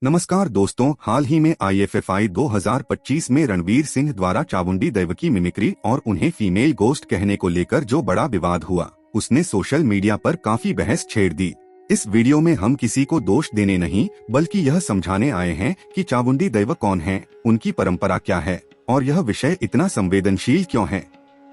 नमस्कार दोस्तों, हाल ही में IFFI 2025 में रणवीर सिंह द्वारा चामुंडी दैव की मिमिक्री और उन्हें फीमेल गोस्ट कहने को लेकर जो बड़ा विवाद हुआ, उसने सोशल मीडिया पर काफी बहस छेड़ दी। इस वीडियो में हम किसी को दोष देने नहीं बल्कि यह समझाने आए हैं कि चामुंडी दैव कौन है, उनकी परंपरा क्या है और यह विषय इतना संवेदनशील क्यों है।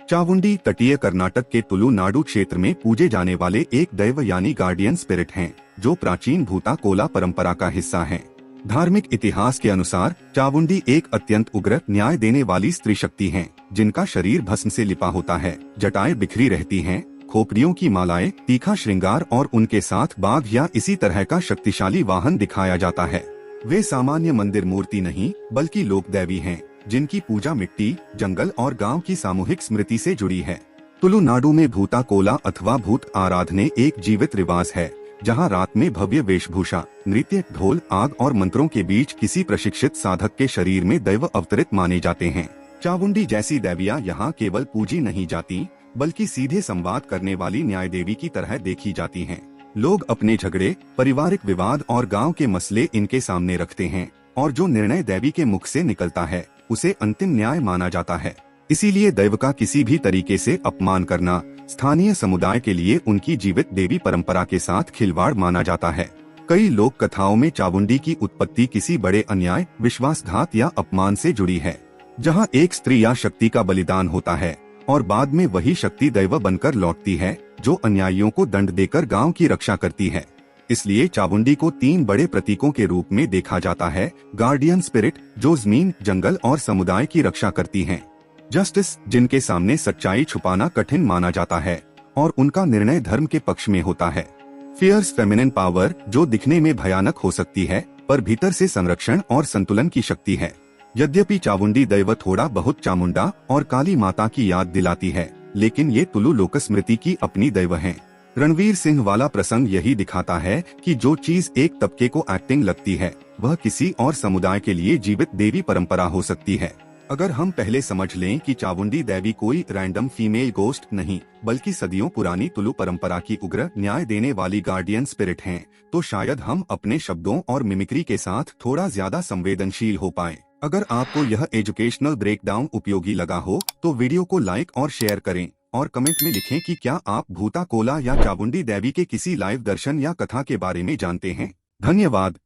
चामुंडी तटीय कर्नाटक के तुलुनाडु क्षेत्र में पूजे जाने वाले एक दैव यानी गार्डियन स्पिरिट हैं, जो प्राचीन भूता कोला परंपरा का हिस्सा हैं। धार्मिक इतिहास के अनुसार चामुंडी एक अत्यंत उग्र न्याय देने वाली स्त्री शक्ति हैं, जिनका शरीर भस्म से लिपा होता है, जटाएं बिखरी रहती हैं, खोपड़ियों की मालाएं, तीखा श्रृंगार और उनके साथ बाघ या इसी तरह का शक्तिशाली वाहन दिखाया जाता है। वे सामान्य मंदिर मूर्ति नहीं बल्कि लोक दैवी हैं, जिनकी पूजा मिट्टी, जंगल और गांव की सामूहिक स्मृति से जुड़ी है। तुलुनाडु में भूता कोला अथवा भूत आराधने एक जीवित रिवाज है, जहां रात में भव्य वेशभूषा, नृत्य, ढोल, आग और मंत्रों के बीच किसी प्रशिक्षित साधक के शरीर में दैव अवतरित माने जाते हैं। चामुंडी जैसी दैवियां यहाँ केवल पूजी नहीं जाती बल्कि सीधे संवाद करने वाली न्याय देवी की तरह देखी जाती हैं। लोग अपने झगड़े, पारिवारिक विवाद और गांव के मसले इनके सामने रखते हैं और जो निर्णय देवी के मुख से निकलता है उसे अंतिम न्याय माना जाता है। इसीलिए दैव का किसी भी तरीके से अपमान करना स्थानीय समुदाय के लिए उनकी जीवित देवी परंपरा के साथ खिलवाड़ माना जाता है। कई लोक कथाओं में चामुंडी की उत्पत्ति किसी बड़े अन्याय, विश्वासघात या अपमान से जुड़ी है, जहां एक स्त्री या शक्ति का बलिदान होता है और बाद में वही शक्ति दैव बनकर लौटती है, जो अन्यायियों को दंड देकर गांव की रक्षा करती है। इसलिए चामुंडी को 3 बड़े प्रतीकों के रूप में देखा जाता है। गार्डियन स्पिरिट, जो जमीन, जंगल और समुदाय की रक्षा करती हैं। जस्टिस, जिनके सामने सच्चाई छुपाना कठिन माना जाता है और उनका निर्णय धर्म के पक्ष में होता है। फियर्स फेमिनिन पावर, जो दिखने में भयानक हो सकती है पर भीतर से संरक्षण और संतुलन की शक्ति है। यद्यपि चामुंडी दैव थोड़ा बहुत चामुंडा और काली माता की याद दिलाती है, लेकिन ये तुलु लोक स्मृति की अपनी दैव हैं। रणवीर सिंह वाला प्रसंग यही दिखाता है कि जो चीज एक तबके को एक्टिंग लगती है, वह किसी और समुदाय के लिए जीवित देवी परंपरा हो सकती है। अगर हम पहले समझ लें कि चामुंडी देवी कोई रैंडम फीमेल गोस्ट नहीं बल्कि सदियों पुरानी तुलु परंपरा की उग्र न्याय देने वाली गार्डियन स्पिरिट हैं, तो शायद हम अपने शब्दों और मिमिक्री के साथ थोड़ा ज्यादा संवेदनशील हो पाएं। अगर आपको यह एजुकेशनल ब्रेकडाउन उपयोगी लगा हो तो वीडियो को लाइक और शेयर करें और कमेंट में लिखें कि क्या आप भूता कोला या चामुंडी देवी के किसी लाइव दर्शन या कथा के बारे में जानते हैं। धन्यवाद।